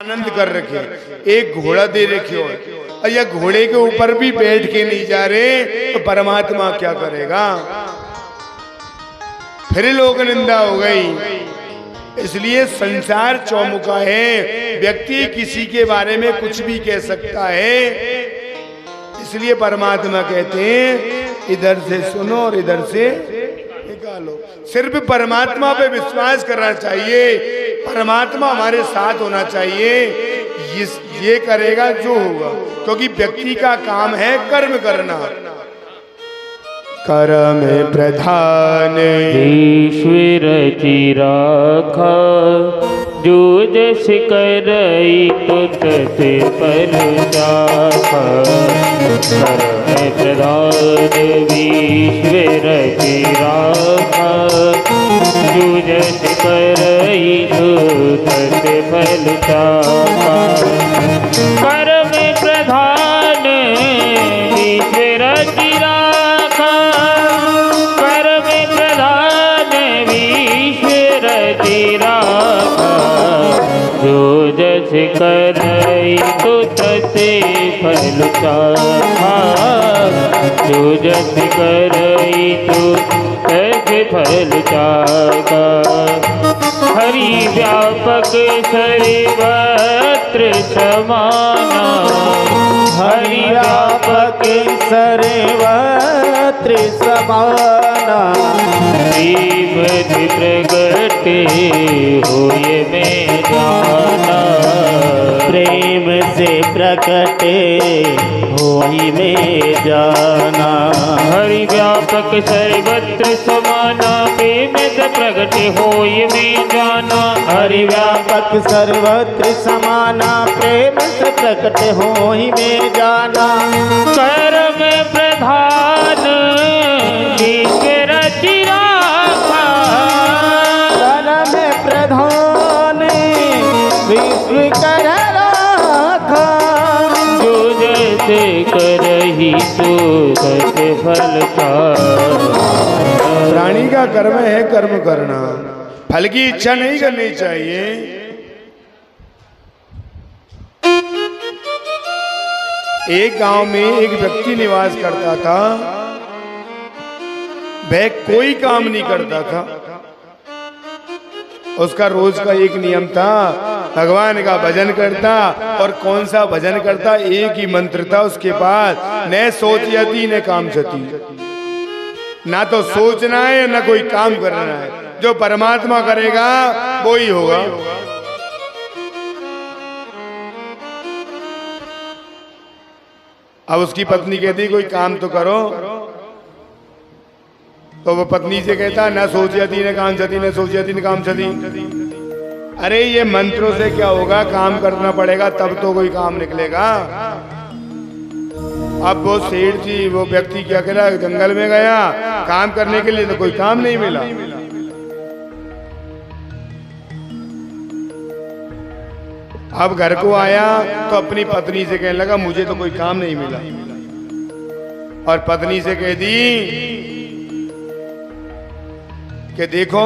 आनंद कर रखे, एक घोड़ा दे रखे हो और या घोड़े के ऊपर भी बैठ के नहीं जा रहे तो परमात्मा क्या करेगा? फिर लोक निंदा हो गई। इसलिए संसार चौमुखा है, व्यक्ति किसी के बारे में कुछ भी कह सकता है। इसलिए परमात्मा कहते हैं इधर से सुनो और इधर से निकालो। सिर्फ परमात्मा पे विश्वास करना चाहिए, परमात्मा हमारे साथ होना चाहिए। ये करेगा जो होगा, क्योंकि व्यक्ति का काम है कर्म करना। कर्म प्रधान ईश्वर की राखा, जो जस करई तो तसे पर जाखा। कर्म प्रधान ईश्वर की राखा, जो जस करई तो तसे फल जाखा। कर्म प्रधान ईश्वर की राखा, कर्म प्रधान ईश्वर की राखा। जो जस करई तो तसे फल चाखा, जो जस करई तो तसे फल चाखा। हरि व्यापक सर्वत्र समाना, हरि व्यापक सर्वत्र समाना। श्रीमद् प्रगटे होय में जाना, प्रेम से प्रकटे होई में जाना। हरि व्यापक सर्वत्र समाना, प्रेम से प्रगटे होय में जाना। हरि व्यापक सर्वत्र समाना, प्रेम से प्रकट होई में जाना। कर्म प्रधान ईश्वर की राखा, कर्म प्रधान विश्व कर राखा। जो जैसे करही सो तसे फल पावा। प्राणी का कर्म है कर्म करना, फल की इच्छा नहीं करनी चाहिए। एक गांव में एक व्यक्ति निवास करता था, वह कोई काम नहीं करता था। उसका रोज का एक नियम था, भगवान का भजन करता। और कौन सा भजन करता? एक ही मंत्र था उसके पास, न सोचयति न कामचति। ना तो सोचना है ना कोई काम करना है, जो परमात्मा करेगा वो ही होगा। अब उसकी पत्नी कहती कोई काम तो करो, तो वो पत्नी से कहता न सोचयति न कामचति, न सोचयति न कामचति। अरे ये मंत्रों से क्या होगा, काम करना पड़ेगा तब तो कोई काम निकलेगा। अब वो सेठ जी, वो व्यक्ति क्या करा, जंगल में गया काम करने के लिए, तो कोई काम नहीं मिला। अब घर को आया तो अपनी पत्नी से कहने लगा मुझे तो कोई काम नहीं मिला। और पत्नी से कह दी कि देखो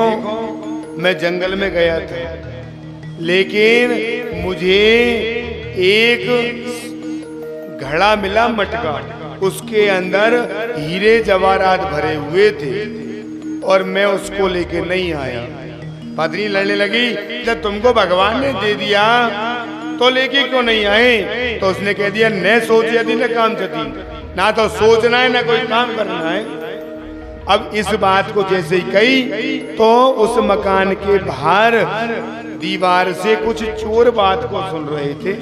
मैं जंगल में गया था, लेकिन मुझे एक घड़ा मिला मटका, उसके अंदर हीरे जवाहरात भरे हुए थे और मैं उसको लेके नहीं आया। पत्नी लड़ने लगी, जब तुमको भगवान ने दे दिया तो लेके क्यों नहीं आए? तो उसने कह दिया न सोचयति न कामचति, ना तो सोचना है ना कोई काम करना है। अब इस बात को जैसे ही कही तो उस मकान के बाहर दीवार से कुछ चोर बात को सुन रहे थे।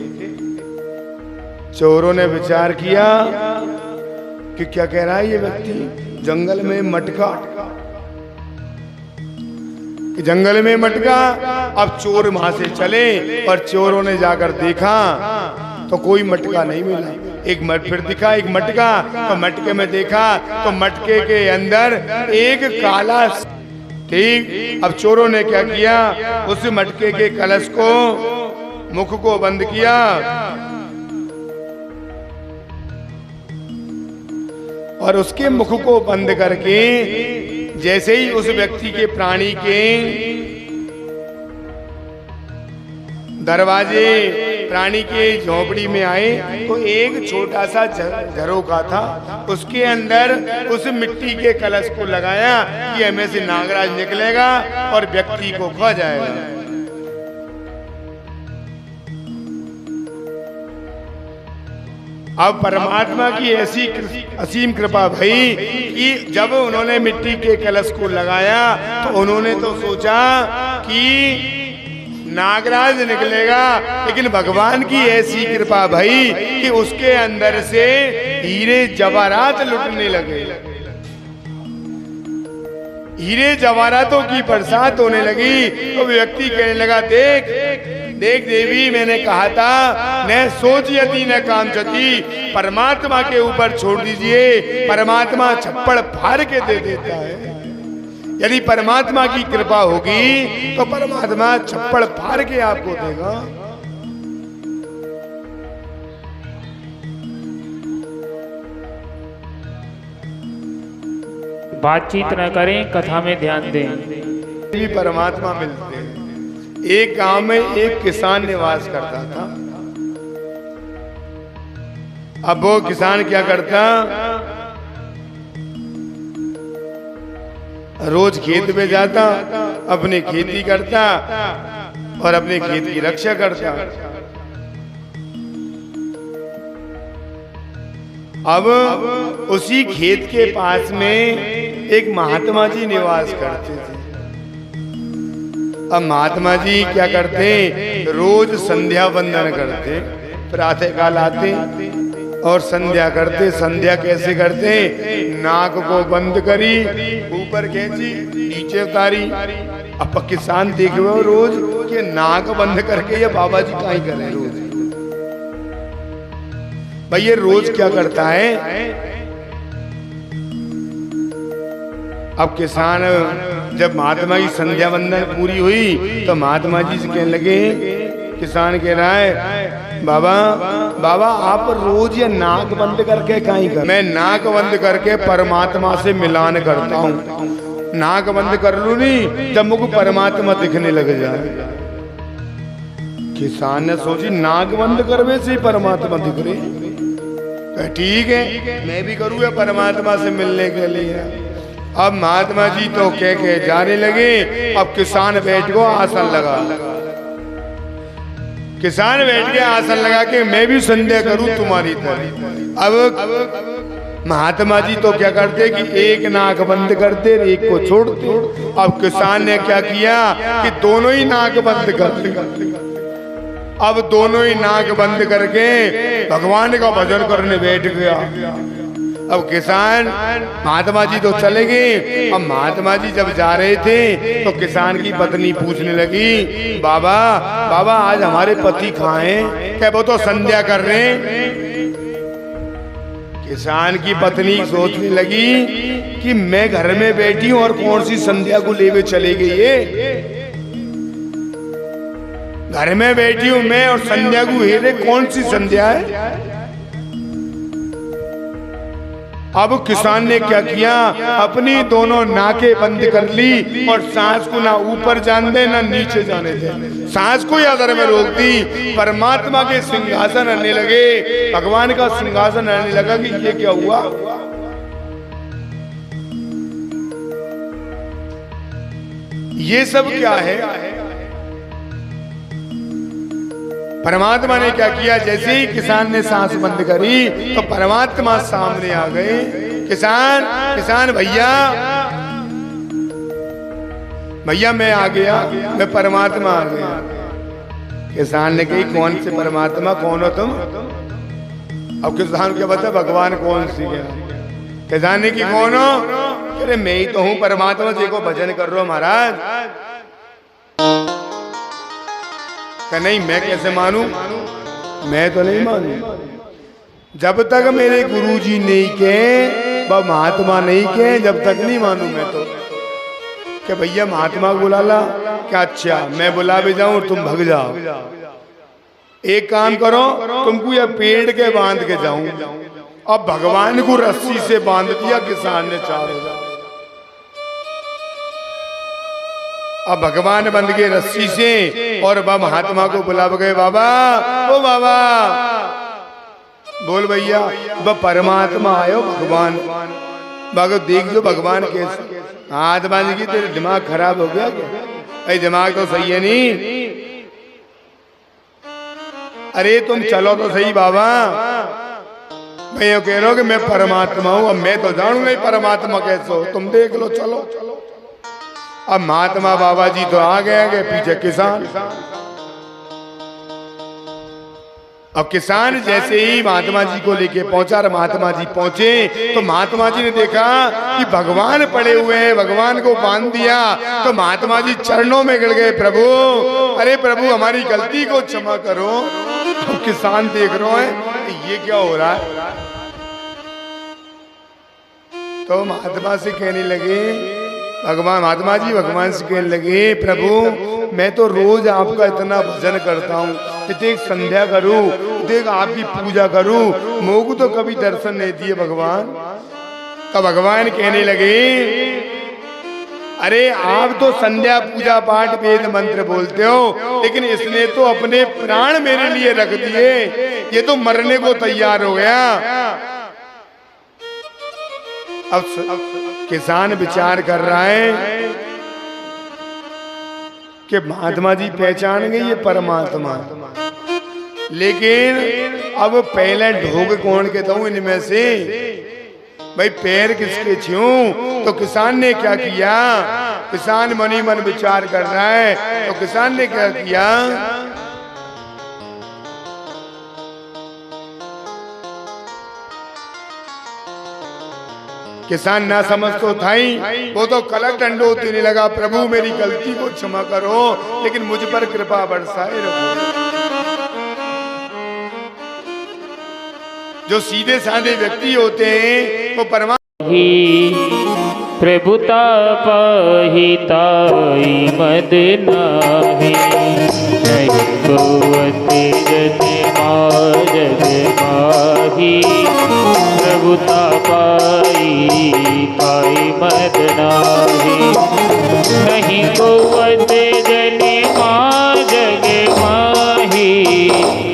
चोरों ने विचार किया कि क्या कह रहा है ये व्यक्ति, जंगल में मटका, जंगल में मटका। अब चोर वहां से चले और चोरों ने जाकर देखा तो कोई मटका नहीं मिला। एक फिर दिखा एक मटका, तो मटके में देखा तो मटके के अंदर एक काला। ठीक, अब चोरों ने क्या किया, उस मटके के कलश को मुख को बंद किया और उसके मुख को बंद करके जैसे ही उस व्यक्ति के प्राणी के दरवाजे प्राणी के झोपड़ी में आए तो एक छोटा सा झरोखा था, उसके अंदर उस मिट्टी के कलश को लगाया कि हमें से नागराज निकलेगा और व्यक्ति को खा जाएगा। अब परमात्मा की ऐसी असीम कृपा भई कि जब उन्होंने मिट्टी के कलश को लगाया तो उन्होंने तो सोचा कि नागराज निकलेगा, लेकिन भगवान की ऐसी कृपा भई कि उसके अंदर से हीरे जवाहरात लुटने लगे। हीरे जवाहरातों की बरसात होने लगी। तो व्यक्ति कहने लगा, देख देख देवी, मैंने कहा था न सोचयति न कामचति, परमात्मा के ऊपर छोड़ दीजिए, परमात्मा छप्पड़ फाड़ के दे देता है। यदि परमात्मा की कृपा होगी तो परमात्मा छप्पड़ फाड़ के आपको देगा। बातचीत न करें, कथा में ध्यान दें। भी परमात्मा मिलते हैं। एक गांव में एक किसान निवास करता था। अब वो किसान क्या करता, रोज खेत में जाता, अपनी खेती करता और अपने खेत की रक्षा करता। अब उसी खेत के पास में एक महात्मा जी निवास करते थे। अब महात्मा जी क्या करते, रोज संध्या वंदन करते, प्रातः काल आते और संध्या करते। संध्या कैसे करते, नाक को बंद करी, ऊपर खींची, नीचे उतारी। अब किसान देख रहे हो रोज कि नाक बंद करके ये बाबा जी काहे कर रहे हैं रोज। भाई ये रोज क्या करता है। अब किसान जब महात्मा की संध्या वंदन पूरी हुई तो महात्मा जी से कहने लगे, किसान कह रहा है, बाबा बाबा आप रोज ये नाक बंद करके काहे कर। मैं नाक बंद करके परमात्मा से मिलान करता हूँ। नाक बंद कर लूं नहीं जब मुझको परमात्मा दिखने लग जाए। किसान ने सोची नाक बंद करने से ही परमात्मा दिख रही, ठीक है मैं भी करूँगा परमात्मा से मिलने के लिए। अब महात्मा जी तो कह के जाने लगे। अब किसान बैठ को आसन लगा, किसान बैठ के आसन लगा के मैं भी संध्या करूं तुम्हारी तरह। अब महात्मा जी तो क्या करते कि एक नाक बंद करते एक को छोड़ते। अब किसान ने क्या किया कि दोनों ही नाक बंद करते। अब दोनों ही नाक बंद करके भगवान का भजन करने बैठ गया। अब किसान महात्मा जी तो चले गए। अब महात्मा जी जब जा रहे थे तो किसान की पत्नी पूछने लगी, बाबा बाबा आज हमारे पति कहाँ हैं। क्या वो तो संध्या कर रहे हैं। किसान की पत्नी सोचने लगी कि मैं घर में बैठी हूं और कौन सी संध्या को लेवे चले गई है। घर में बैठी हूं मैं और संध्या को हेरे, कौन सी संध्या है। अब किसान ने क्या किया, अपनी दोनों नाकें बंद कर ली और सांस को ना ऊपर जाने दे ना नीचे जाने दे, सांस को यादर में रोक दी। परमात्मा के सिंहासन आने लगे, भगवान का सिंहासन आने लगा कि ये क्या हुआ। ये सब क्या है। परमात्मा ने क्या किया, जैसे ही किसान ने सांस बंद करी तो परमात्मा सामने आ गए। किसान भैया भैया मैं आ गया, मैं परमात्मा आ गया। किसान ने कही कौन से परमात्मा, कौन हो तुम। अब किसान क्या बता भगवान कौन सी है। किसान ने की कौन हो, अरे मैं ही तो हूँ परमात्मा, देखो भजन कर रहा हूँ महाराज। नहीं मैं कैसे मानूं, मैं तो नहीं मानूं जब तक मेरे गुरुजी नहीं के, महात्मा नहीं के, जब तक नहीं मानूं मैं तो। क्या भैया महात्मा को बुला ला क्या, अच्छा मैं बुला भी जाऊं तुम भग जाओ। एक काम करो, तुमको या पेड़ के बांध के जाऊं। अब भगवान को रस्सी से बांध दिया किसान ने चारों। अब भगवान बंध गए रस्सी से और वह महात्मा को बुला गए, बाबा ओ बाबा, बोल भैया। वह परमात्मा आयो भगवान, बाबा देख जो भगवान कैसे। महात्मा जी की तेरे दिमाग खराब हो गया क्या? भाई दिमाग तो सही है नहीं। अरे तुम चलो तो सही बाबा, मैं ये कह रहा हूं कि मैं परमात्मा हूं। अब मैं तो जानू नहीं परमात्मा कैसे हो, तुम देख लो, चलो। अब महात्मा बाबा जी तो आ गए, पीछे किसान। अब किसान जैसे ही महात्मा जी को लेके पहुंचा, और महात्मा जी पहुंचे तो महात्मा जी ने देखा कि भगवान पड़े हुए हैं, भगवान को बांध दिया। तो महात्मा जी चरणों में गिर गए, प्रभु, अरे प्रभु हमारी गलती को क्षमा करो। अब किसान देख रहे हैं ये क्या हो रहा है। तो महात्मा से कहने लगे, भगवान महात्मा जी भगवान से कहने लगे, प्रभु मैं तो रोज आपका इतना भजन करता हूँ, इतने संध्या करूँ, इतने आपकी पूजा करूँ, मोगु तो कभी दर्शन नहीं दिए भगवान। तो भगवान कहने लगे, अरे आप तो संध्या पूजा पाठ वेद मंत्र बोलते हो, लेकिन इसने तो अपने प्राण मेरे लिए रख दिए, ये तो मरने को तैयार हो गया। अब किसान विचार कर रहा है कि महात्मा जी पहचान गए ये परमात्मा, लेकिन अब पहले ढोग कौन के दूं इनमें से, भाई पैर किसके छूं। तो किसान ने क्या किया, किसान मनी मन विचार कर रहा है। तो किसान ने क्या किया, किसान ना समझ तो था ही, वो तो कलक डंडो देने लगा, प्रभु मेरी गलती को क्षमा करो, लेकिन मुझ पर कृपा बरसाए रखो। जो सीधे साधे व्यक्ति होते हैं वो परमात्मा प्रभुता पाहिताई मद नाही, नहीं गोवते जने माजग माही। प्रभुता पाई ताई मद नाही, नहीं गोवते जने माजग माही।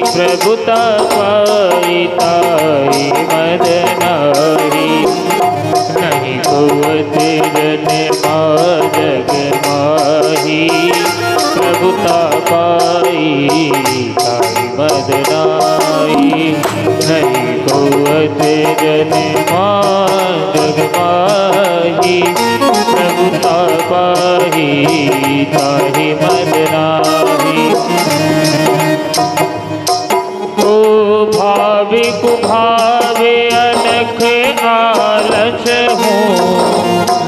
प्रभुता पाई ताई मद नाही, नहीं गोवते जने माजग माही। प्रभुता पाई ताई मद नाही, नहीं गोवते जने माजग माही। प्रभुता पाई ताई मद नाही। ओ भावे कुभावे अनख आलस हूँ,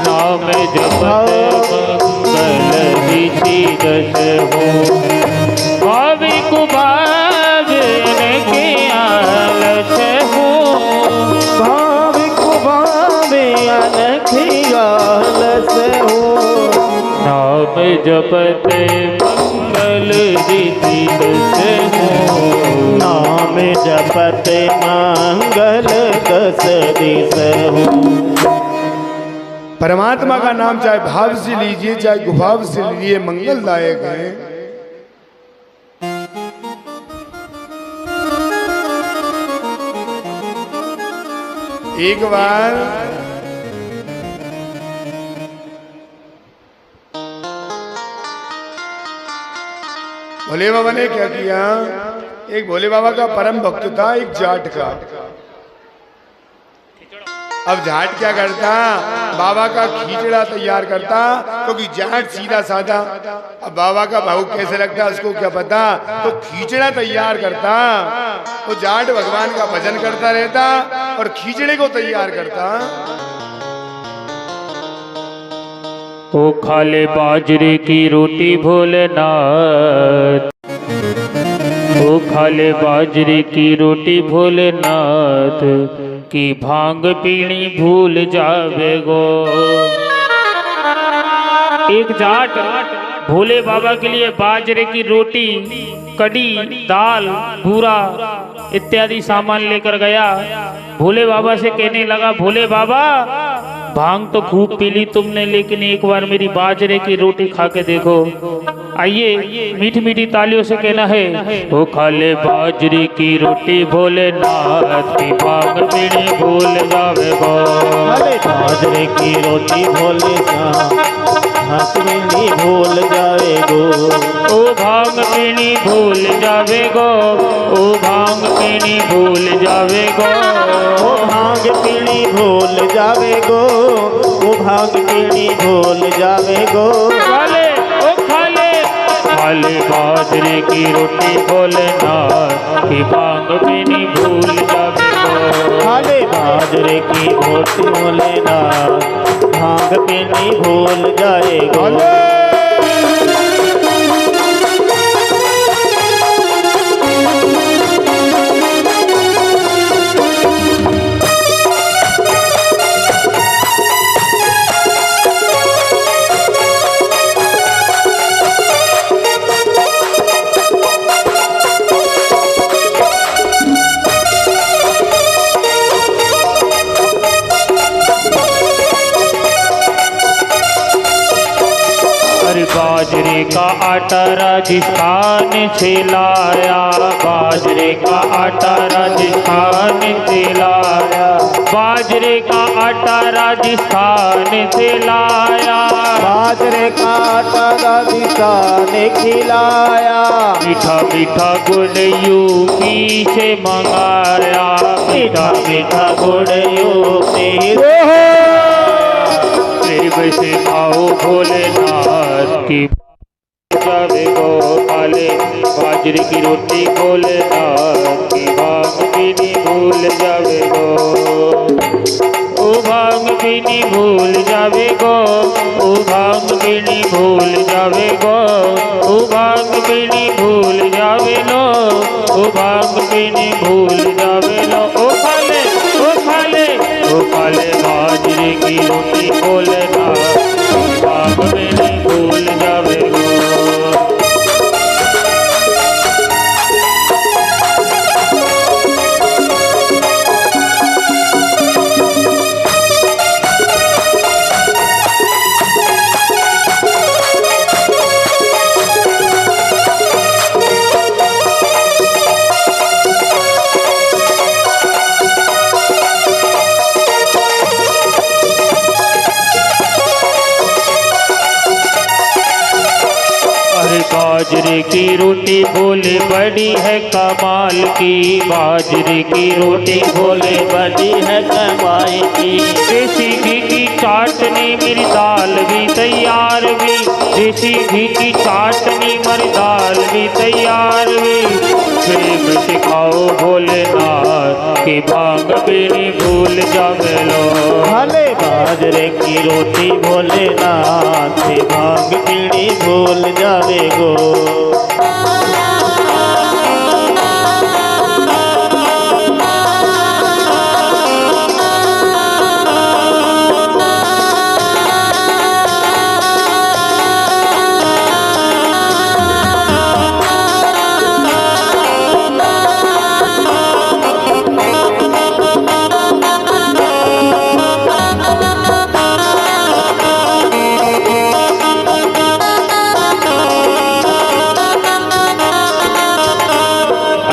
नाम जपत मंगल विधि दस हूँ। भावे कुभावे अनख आलस हूँ, भावे कुभावे अनख आलस हूँ। नाम जपत मंगल विधि दस हूँ। नाम जपत मंगल दस दिस हूँ। परमात्मा का नाम चाहे भाव से लीजिए चाहे गुभाव से लीजिए मंगलदायक है। एक बार भोले बाबा ने क्या किया, एक भोले बाबा का परम भक्त था एक जाट का। अब जाट क्या करता, बाबा का खींचड़ा तैयार करता, क्योंकि जाट सीधा साधा। अब बाबा का भाव कैसे लगता उसको क्या पता, तो खींचड़ा तैयार करता। तो जाट भगवान का भजन करता रहता और खींचड़े को तैयार करता। ओ खाले बाजरे की रोटी भोलेनाथ, ओ खाले बाजरे की रोटी भोलेनाथ, की भांग पीनी भूल जावे गो। एक जाट भोले बाबा के लिए बाजरे की रोटी, कड़ी, दाल, बूरा इत्यादि सामान लेकर गया। भोले बाबा से कहने लगा, भोले बाबा भांग तो खूब पी ली तुमने, लेकिन एक बार मेरी बाजरे की रोटी खा के देखो। आइए मीठी मीठी तालियों से कहना है, ओ खा ले बाजरे की रोटी भोलेनाथ की भांग पीनी भूल जावे गो। अरे बाजरे की रोटी भोले हंसनी भूल जावे गो। ओ भांग पीनी भूल जावे गो, ओ भांग पीनी भूल जावे गो। ओ भांग पीनी भूल जावे गो, ओ भांग पीनी भूल जावे गो। खाले ओ खाले खाले बाजरे की रोटी भोलेनाथ की भांग पीनी भूल जावे गो। खाले बाजरे की रोटी भोलेनाथ भांग पीनी भूल जाएगो। बाजरे का आटा राजस्थान से लाया, बाजरे का आटा राजस्थान से लाया, बाजरे का आटा राजस्थान से लाया। बाजरे का आटा राजस्थान खिलाया, मीठा मीठा गुड़ यूपी से मंगाया, मीठा मीठा गुड़ यूपी प्रेम से खाओ भोलेनाथ की जावे गो। खाले बाजरे की रोटी भोलेनाथ की भांग पीनी भूल जावे गो। ओ भांग पीनी भूल जावे गो, ओ भांग पीनी भूल जावे गो, ओ भांग पीनी भूल जावे लो, ओ भांग पीनी भूल जावे लो। ओ खाले ओ खाले ओ खाले बाजरे की रोटी भोलेनाथ भांग पीनी भूल जावे गो। बाजरे की रोटी भोले बड़ी है कमाल की, बाजरे की रोटी भोले बड़ी है कमाई की। देसी घी की चाटनी मेरी दाल भी तैयार भी, देसी घी की चाटनी मेरी दाल भी तैयार भी। प्रेम से खाओ भोलेनाथ की भांग पीनी भूल जावे लो। भले बाजरे की रोटी भोलेनाथ की भांग पीनी भूल जावे गो।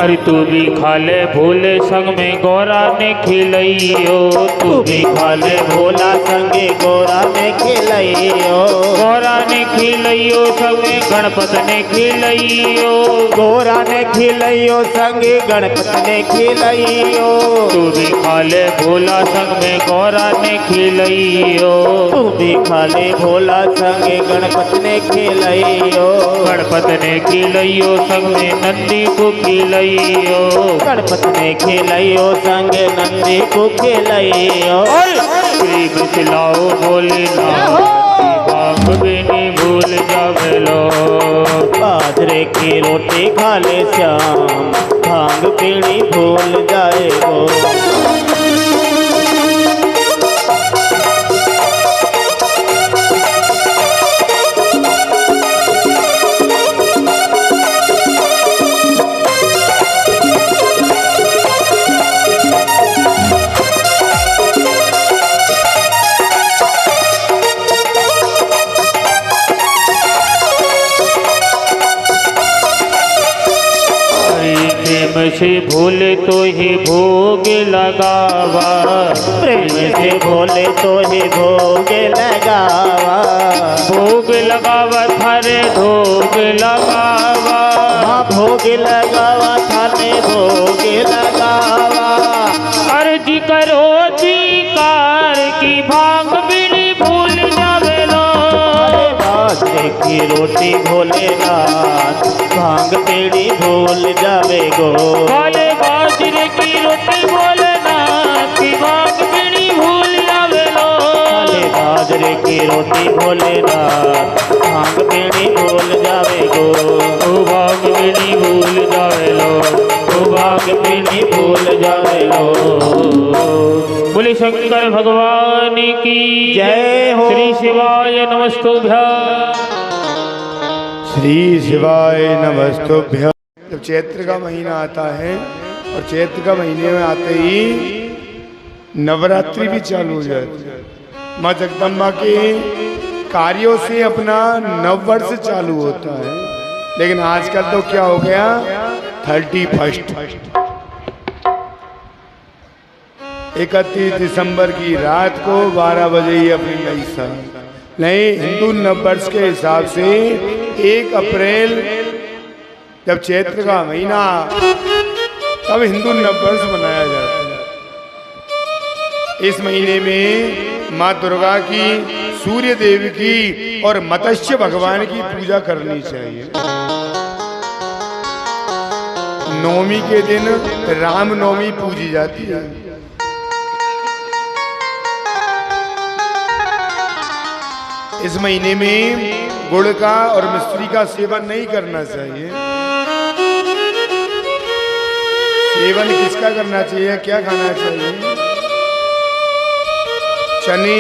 अरे तू भी खा ले भोले संग में गौरा ने खिलइयो, तू भी खा ले भोला संगे गौरा ने खिलइयो। गौरा ने खिलइयो संग में गणपत ने खिलइयो, गौरा ने खिलइयो संगे गणपत ने खिलइयो। तू भी खा ले भोला संग में गौरा ने खिलइयो, तू भी खा ले भोला संगे गणपत ने खिलइयो। गणपत ने खिलइयो संग में नंदी को खिलइयो, गणपत ने खिलइयो संग नंदी को खिलइयो। प्रेम से लाओ भोलेनाथ भांग पीनी भूल जावे लो। बाजरे की रोटी खा ले श्याम भांग पीनी भूल जाएगो। से भोले तो ही भोग लगावा, प्रेम से भोले तो ही भोग लगावा, भोग लगावा थारे भोग लगावा, हाँ भोग लगावा थाने भोग लगावा। अर्जी करो कार की भांग बीड़ी भूल जावे लो, बाजरे की रोटी भोलेनाथ भांग पेड़ी भूल जावे गो, काले बाजरे की रोटी भोलेनाथ की भांग बीड़ी भूल जावे लो, काले बाजरे की रोटी भोलेनाथ भांग पेड़ी भूल जावे गो, ओ भांग बीड़ी भूल जावे लो, तो भांग पेड़ी भूल जावे गो। बोले शंकर भगवान की जय हो। श्री शिवाय नमस्तुभ्यं। श्री शिवाय नमस्तुभ्यं। जब चैत्र का महीना आता है और चैत्र का महीने में आते ही नवरात्रि भी चालू हो जाती है। माँ जगदम्बा के कार्यों से अपना नववर्ष चालू होता है, लेकिन आजकल तो क्या हो गया 31 31 दिसंबर की रात को 12 बजे ही अपनी नई साल नहीं, हिंदू नववर्ष के हिसाब से 1 अप्रैल जब चैत्र का महीना तब हिंदू नववर्ष मनाया जाता है। इस महीने में माँ दुर्गा की, सूर्य देव की और मत्स्य भगवान की पूजा करनी चाहिए। नवमी के दिन राम नवमी पूजी जाती है। इस महीने में गुड़ का और मिश्री का सेवन नहीं करना चाहिए। सेवन किसका करना चाहिए, क्या खाना चाहिए? चने,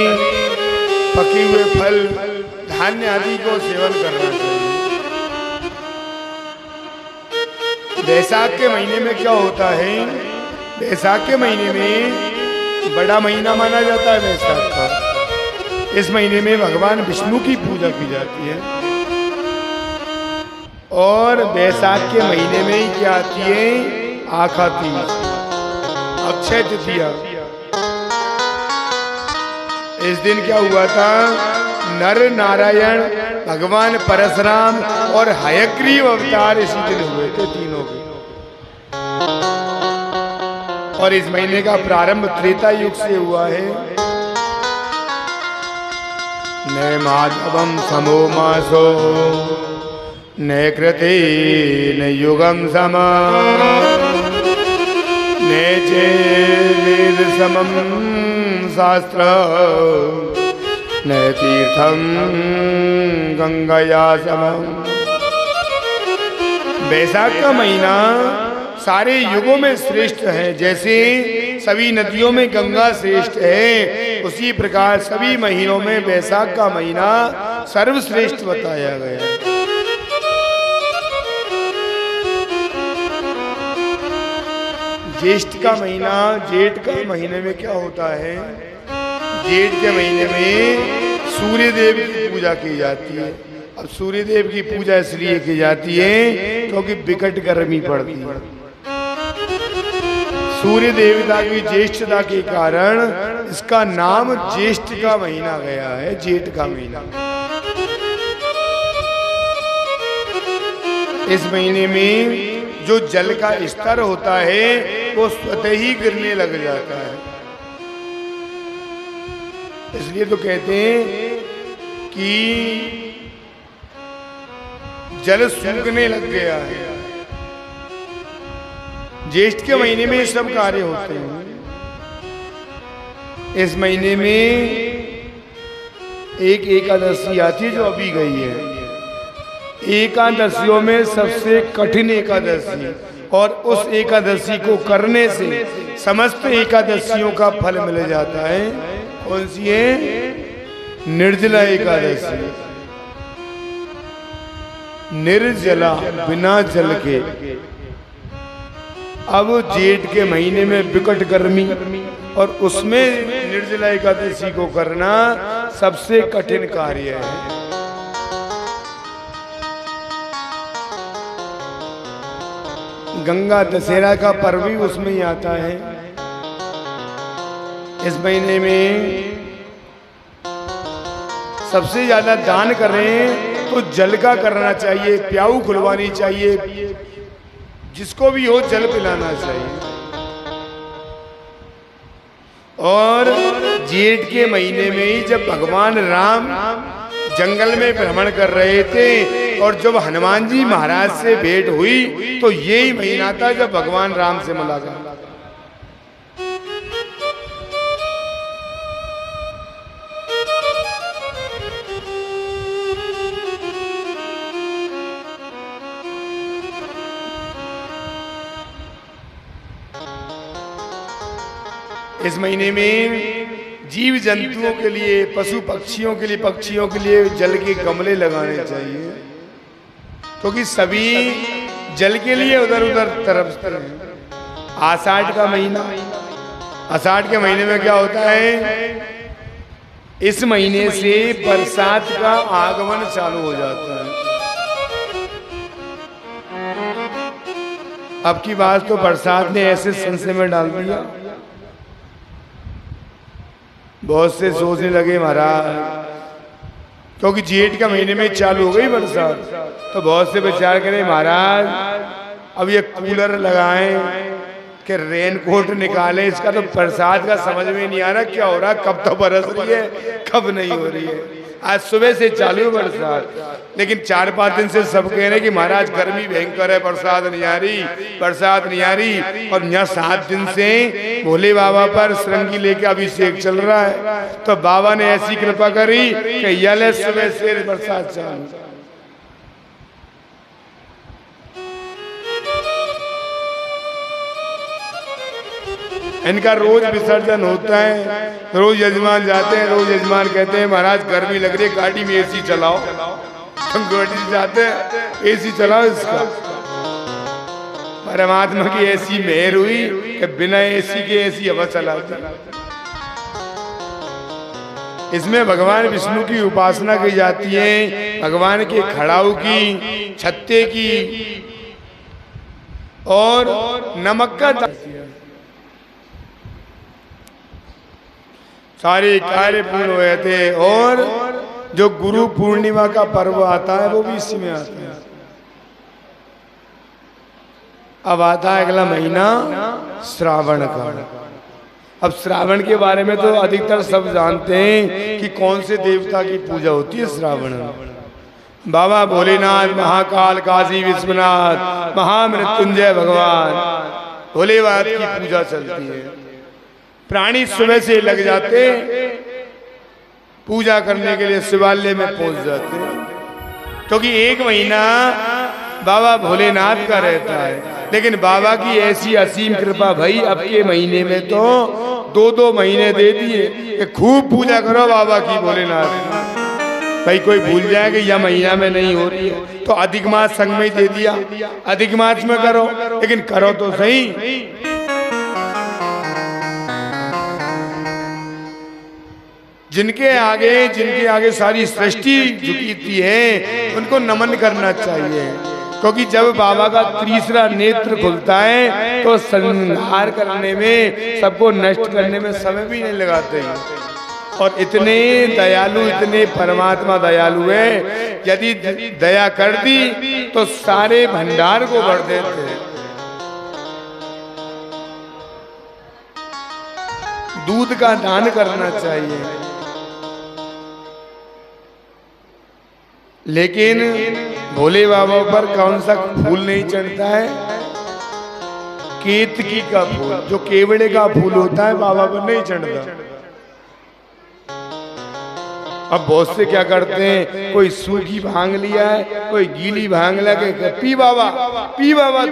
पके हुए फल, धान्य आदि को सेवन करना चाहिए। बैसाख के महीने में क्या होता है? बैसाख के महीने में बड़ा महीना माना जाता है बैसाख का। इस महीने में भगवान विष्णु की पूजा की जाती है। और बैसाख के महीने में ही क्या आती है? आखा तीज, अक्षय तृतीया। इस दिन क्या हुआ था? नर नारायण, भगवान परशुराम और हयग्रीव अवतार इसी दिन हुए थे, तीनों के। और इस महीने का प्रारंभ त्रेता युग से हुआ है। न माधवम समो मासो न कृते न युगम समा न चे वेद समम शास्त्र न तीर्थम गंगया समम। बैसाख का महीना सारे युगों में श्रेष्ठ है। जैसे सभी नदियों में गंगा श्रेष्ठ है, उसी प्रकार सभी महीनों में बैसाख का महीना सर्वश्रेष्ठ बताया गया है। ज्येष्ठ का महीना, जेठ का महीने में क्या होता है? जेठ के महीने में सूर्य देव की पूजा की जाती है। अब सूर्य देव की पूजा इसलिए की जाती है क्योंकि विकट गर्मी पड़ती है। सूर्य देवता की ज्येष्ठता के कारण इसका नाम ज्येष्ठ का महीना गया है, जेठ का महीना। इस महीने में जो जल का स्तर होता है वो स्वतः ही गिरने लग जाता है। इसलिए तो कहते हैं कि जल सूखने लग गया है। ज्येष्ठ के महीने में सब कार्य होते हैं। इस महीने में एक एकादशी आती है जो अभी गई है। एकादशियों में सबसे कठिन एकादशी, और उस एकादशी को करने से समस्त एकादशियों का फल मिल जाता है। कौन सी है? निर्जला एकादशी। निर्जला, बिना जल के। अब जेठ के महीने में विकट गर्मी और उसमें निर्जला एकादशी को करना सबसे कठिन कार्य है। गंगा दशहरा का पर्व भी उसमें ही आता है। इस महीने में सबसे ज्यादा दान कर रहे हैं तो जल का करना चाहिए, प्याऊ खुलवानी चाहिए, जिसको भी हो जल पिलाना चाहिए। और जेठ के महीने में ही जब भगवान राम जंगल में भ्रमण कर रहे थे और जब हनुमान जी महाराज से भेंट हुई तो यही महीना था जब भगवान राम से मुलाकात। इस महीने में जीव जंतुओं के लिए, पशु पक्षियों के लिए जल के गमले लगाने चाहिए, क्योंकि सभी जल के लिए उधर उधर तरफते हैं। आषाढ़ का महीना, आषाढ़ के महीने में क्या होता है, इस महीने से बरसात का आगमन चालू हो जाता है। अब की बात तो बरसात ने ऐसे संशय में डाल दिया, बहुत से सोचने लगे महाराज, क्योंकि जेठ का महीने में चालू हो गई बरसात, तो बहुत से विचार करें महाराज अब ये कूलर लगाएं कि रेनकोट निकालें, इसका तो बरसात का समझ में नहीं आ रहा क्या हो रहा, कब तो बरस रही है कब नहीं हो रही है। आज सुबह से चालू है बरसात, लेकिन 4-5 दिन से सब कह रहे हैं कि महाराज गर्मी भयंकर है, बरसात नहीं आ रही, बरसात नहीं आ रही। और यहाँ 7 दिन से भोले बाबा पर श्रृंगी लेके अभिषेक चल रहा है, तो बाबा ने ऐसी कृपा करी कि यले सुबह से बरसात चालू। इनका रोज विसर्जन होता है, रोज यजमान जाते हैं, रोज यजमान कहते हैं महाराज गर्मी लग रही है, गाड़ी में एसी चलाओ, हम गाड़ी जाते हैं एसी चलाओ इसका। परमात्मा की ऐसी मेहर हुई कि बिना एसी के ऐसी हवा चलाती। इसमें भगवान विष्णु की उपासना की जाती है, भगवान के खड़ाऊ की, छत्ते की और नमक का सारे कार्य पूर्ण हुए थे। और जो गुरु पूर्णिमा का पर्व आता है वो भी इसी में आता है। अब आता है अगला महीना श्रावण का। अब श्रावण के बारे में तो अधिकतर सब जानते हैं कि कौन से देवता की पूजा होती है श्रावण में। बाबा भोलेनाथ, महाकाल, काशी विश्वनाथ, महामृत्युंजय भगवान भोलेनाथ की पूजा चलती है। प्राणी सुबह से लग जाते पूजा करने के लिए, शिवालय में पहुंच जाते, क्योंकि 1 महीना बाबा भोलेनाथ का रहता है। लेकिन बाबा की ऐसी असीम कृपा भाई, अब के महीने में तो 2-2 महीने दे दिए कि खूब पूजा करो बाबा की भोलेनाथ। भाई कोई भूल जाए कि यह महीना में नहीं हो रही है तो अधिक मास संग में ही दे दिया, अधिक मास में करो, लेकिन करो तो सही। जिनके आगे सारी सृष्टि झुकी है उनको नमन करना चाहिए, क्योंकि जब बाबा का तीसरा नेत्र खुलता है तो संहार करने में, सबको नष्ट करने में समय भी नहीं लगाते हैं। और इतने दयालु, इतने परमात्मा दयालु है, यदि दया कर दी तो सारे भंडार को भर देते हैं। दूध का दान करना चाहिए, लेकिन भोले बाबा पर कौन सा फूल नहीं चढ़ता है? केतकी का फूल, जो केवड़े का फूल होता है बाबा पर नहीं चढ़ता। अब बहुत से क्या करते हैं, कोई सूखी भांग लिया है, कोई गीली भांग लगे पी बाबा, पी बाबा,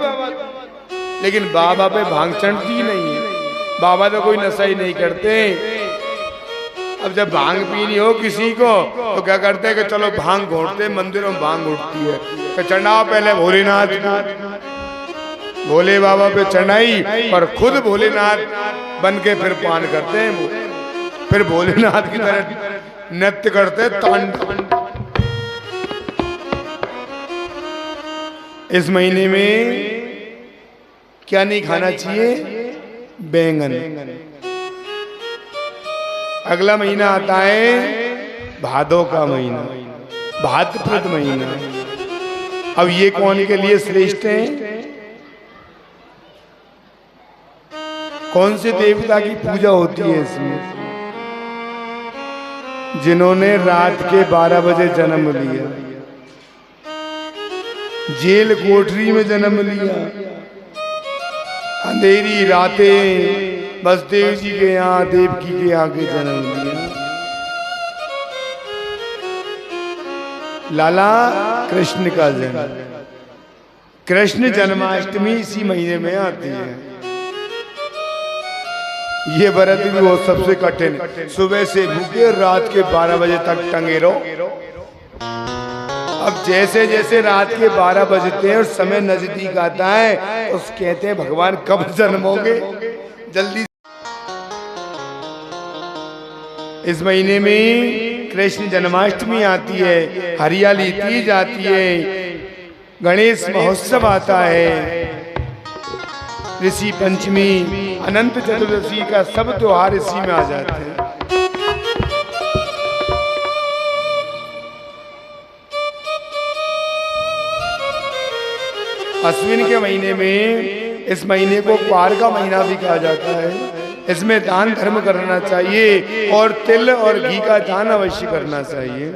लेकिन बाबा पे भांग चढ़ती नहीं है। बाबा तो कोई नशा ही नहीं करते। अब जब भांग पीनी हो किसी को तो क्या करते हैं कि चलो भांग घोटते, मंदिरों में भांग उठती है तो चढ़ाओ पहले भोलेनाथ को, भोले बाबा पे चढ़ाई और खुद भोलेनाथ बन के फिर पान करते हैं वो, फिर भोलेनाथ की तरह नृत्य करते तांडव। इस महीने में क्या नहीं खाना चाहिए? बैंगन। अगला महीना आता है भादों का महीना, भाद्रपद महीना। अब ये कौन के लिए श्रेष्ठ है? कौन से देवता की पूजा होती है इसमें? जिन्होंने रात के 12 बजे जन्म लिया, जेल कोठरी में जन्म लिया, अंधेरी रातें बसदेव जी के यहाँ, देवकी के यहाँ के जन्म लिया। लाला कृष्ण का जन्म, कृष्ण जन्माष्टमी इसी महीने में आती है। ये व्रत भी वो सबसे कठिन, सुबह से भूखे रात के 12 बजे तक टंगे रहो। अब जैसे जैसे रात के 12 बजते हैं और समय नजदीक आता है, तो कहते हैं भगवान कब जन्मोगे, जल्दी। इस महीने में कृष्ण जन्माष्टमी आती है, हरियाली तीज आती है, गणेश महोत्सव आता है, ऋषि पंचमी, अनंत चतुर्दशी का सब त्योहार इसी में आ जाते हैं। अश्विन के महीने में, इस महीने को पार का महीना भी कहा जाता है। इसमें दान धर्म करना चाहिए और तिल और घी का दान अवश्य करना चाहिए।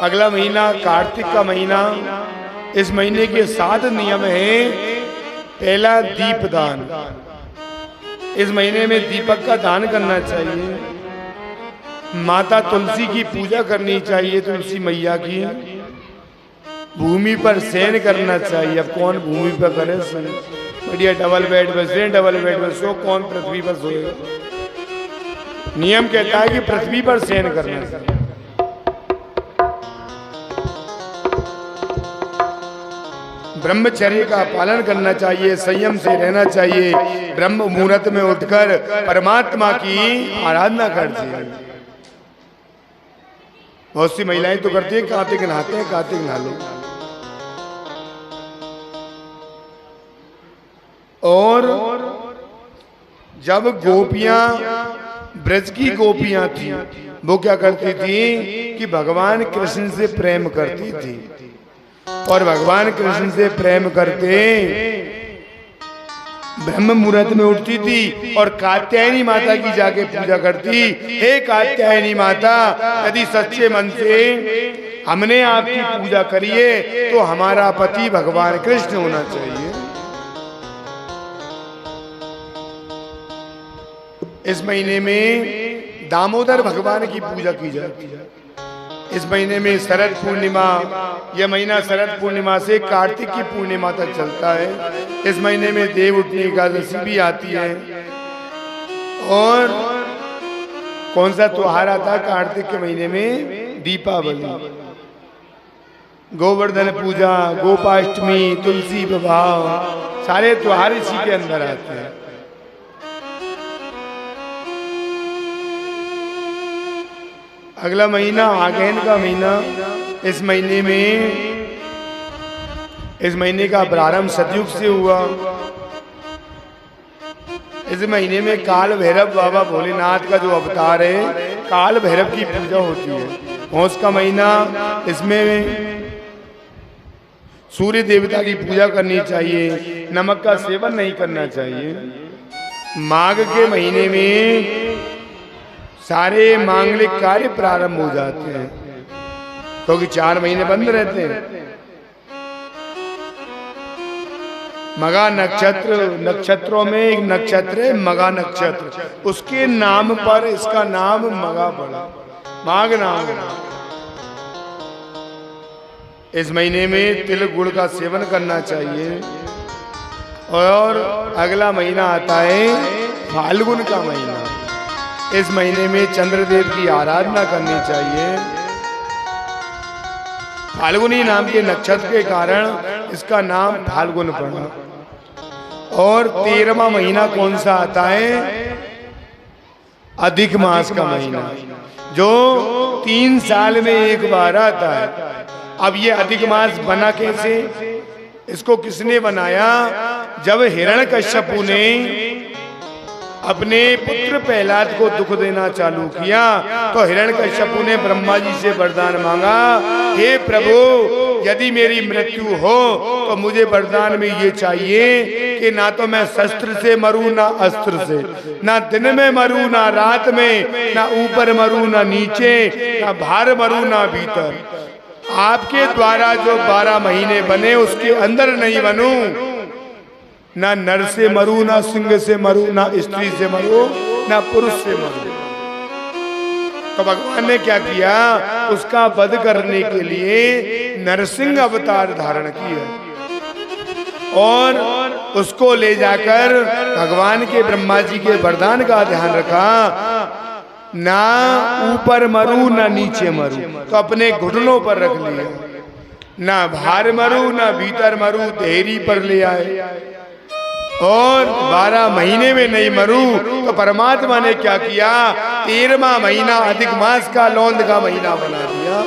अगला महीना कार्तिक का महीना। इस महीने के 7 नियम हैं। पहला दीपदान, इस महीने में दीपक का दान करना चाहिए। माता तुलसी की पूजा करनी चाहिए, तुलसी मैया की। भूमि पर शयन करना चाहिए। अब कौन भूमि पर करे शयन? बढ़िया डबल बेड पर शयन, डबल बेड पर सो, कौन पृथ्वी पर सोएगा? नियम कहता है कि पृथ्वी पर शयन करना चाहिए। ब्रह्मचर्य का पालन करना चाहिए, संयम से रहना चाहिए। ब्रह्म मुहूर्त में उठकर परमात्मा की आराधना करनी चाहिए। बहुत सी महिलाएं तो करती है कार्तिक नहाते हैं, कार्तिक नहा लो। और जब गोपियां, ब्रज की गोपियां थी, वो क्या करती थी कि भगवान कृष्ण से प्रेम करती थी, और भगवान कृष्ण से प्रेम करते ब्रह्म मुहूर्त में उठती थी और कात्यायनी माता की जाके पूजा करती। हे कात्यायनी माता, यदि सच्चे मन से हमने आपकी पूजा करी है तो हमारा पति भगवान कृष्ण होना चाहिए। इस महीने में दामोदर भगवान की पूजा की जाती है। इस महीने में शरद पूर्णिमा, यह महीना शरद पूर्णिमा से कार्तिक की पूर्णिमा तक चलता है। इस महीने में देव उठनी एकादशी भी आती है। और कौन सा त्योहार आता है कार्तिक के महीने में? दीपावली, गोवर्धन पूजा, गोपाष्टमी, तुलसी विवाह, सारे त्योहार इसी के अंदर आते हैं। अगला महीना आगैन का महीना। इस महीने में, इस महीने का प्रारंभ सतयुग से हुआ। इस महीने में काल भैरव बाबा भोलेनाथ का जो अवतार है, काल भैरव की पूजा होती है। पौष का महीना, इसमें सूर्य देवता की पूजा करनी चाहिए। नमक का सेवन नहीं करना चाहिए। माघ के महीने में सारे मांगलिक कार्य प्रारंभ हो जाते हैं, क्योंकि 4 महीने बंद रहते हैं। मगा नक्षत्र, नक्षत्रों में एक नक्षत्र है मगा नक्षत्र, उसके नाम पर इसका नाम मगा पड़ा, माघ नाम। इस महीने में तिल गुड़ का सेवन करना चाहिए। और अगला महीना आता है फाल्गुन का महीना। इस महीने में चंद्रदेव की आराधना करनी चाहिए। फाल्गुनी नाम के नक्षत्र के कारण इसका नाम फाल्गुन पड़ा। और 13वां महीना कौन सा आता है? अधिक मास का महीना, जो 3 साल में एक बार आता है। अब ये अधिक मास बना कैसे? इसको किसने बनाया? जब हिरण्यकश्यपु ने अपने पुत्र प्रहलाद को दुख देना चालू किया तो हिरण्यकश्यपु ने ब्रह्मा जी से वरदान मांगा, हे प्रभु यदि मेरी मृत्यु हो तो मुझे वरदान में ये चाहिए कि ना तो मैं शस्त्र से मरूं ना अस्त्र से, ना दिन में मरूं ना रात में, ना ऊपर मरूं ना नीचे, ना बाहर मरूं ना भीतर। आपके द्वारा जो 12 महीने बने उसके अंदर नहीं बनूं, ना नर से मरूं ना सिंह से मरूं, ना स्त्री से मरूं ना पुरुष से मरूं। तो भगवान ने क्या किया? उसका वध करने के लिए नरसिंह अवतार धारण किया और उसको ले जाकर भगवान के ब्रह्मा जी के वरदान का ध्यान रखा, ना ऊपर मरूं ना नीचे मरूं, तो अपने घुटनों पर रख लिया, ना बाहर मरूं ना भीतर मरूं, देहरी पर ले आए और 12 महीने में नहीं मरूं। तो परमात्मा ने क्या किया? 13वां महीना अधिक मास का लौंद का महीना बना दिया,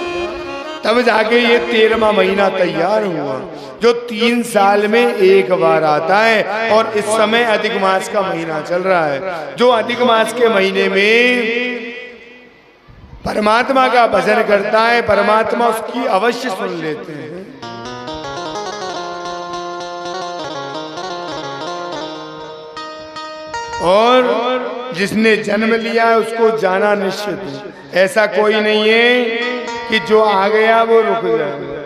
तब जाके ये 13वां महीना तैयार हुआ, जो 3 साल में एक बार आता है। और इस समय अधिक मास का महीना चल रहा है, जो अधिक मास के महीने में परमात्मा का भजन करता है, परमात्मा उसकी अवश्य सुन लेते हैं। और जिसने जन्म लिया है उसको जाना निश्चित है। ऐसा कोई नहीं है कि जो आ गया वो रुक जाएगा।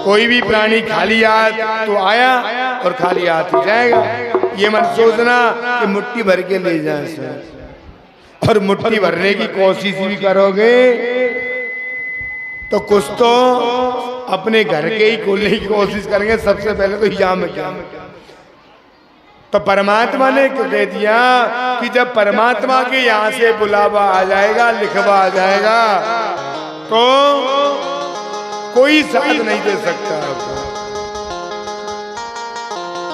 कोई भी प्राणी खाली हाथ तो आया और खाली हाथ ही जाएगा। ये मत सोचना कि मुट्ठी भर के ले जाए, और मुट्ठी भरने की कोशिश भी करोगे तो कुछ तो अपने घर के ही खोलने की कोशिश करेंगे। सबसे पहले तो यहाँ में क्या, तो परमात्मा ने कह दिया कि जब परमात्मा के यहाँ से बुलावा आ जाएगा, लिखवा आ जाएगा, तो कोई साथ नहीं दे सकता।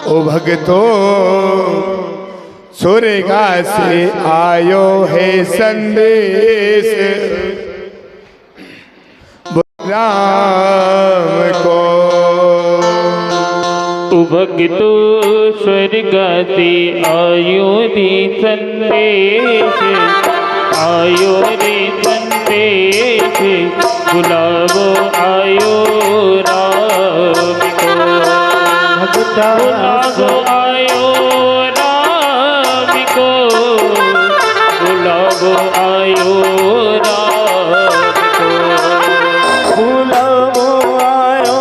ओ भगतो स्वर्ग से आयो है संदेश, राम को भगतो स्वर्ग से आयो रे संदेश, आयो रे संदेश, बुलावो आयो राम को, बुलावो आयो राम को, बुलावो आयो राम को, बुलाओ आयो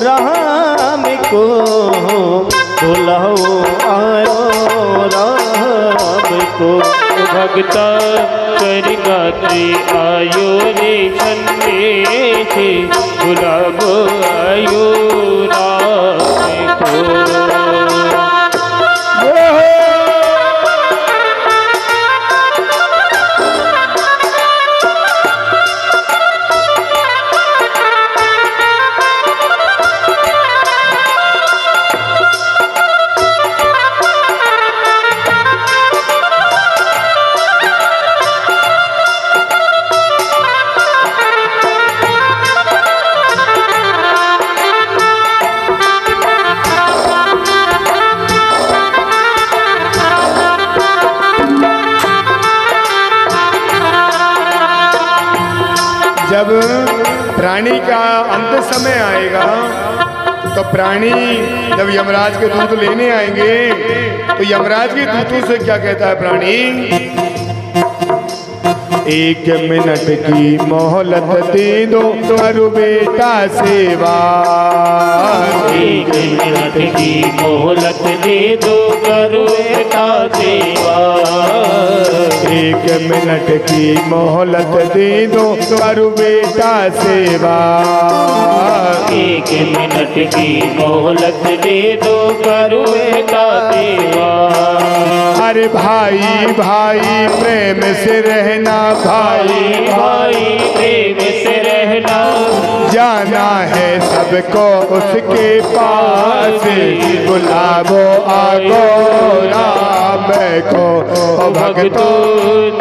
राम को, बुलाओ आयो राम को। भगता स्वर्ग से आयो रे संदेश, बुलावो आयो राम को। जब प्राणी का अंत समय आएगा तो प्राणी जब यमराज के दूत लेने आएंगे तो यमराज के दूतों से क्या कहता है प्राणी? 1 मिनट की मोहलत दे दो करो बेटा सेवा, 1 मिनट की मोहलत दे दो करो बेटा सेवा, 1 मिनट की मोहलत दे दो करो बेटा सेवा, 1 मिनट की मोहलत दे दो करो बेटा सेवा। अरे भाई भाई प्रेम से रहना, भाई भाई प्रेम से रहना, जाना है सबको उसके पास, बुलावो आगो राम को। ओ भगतो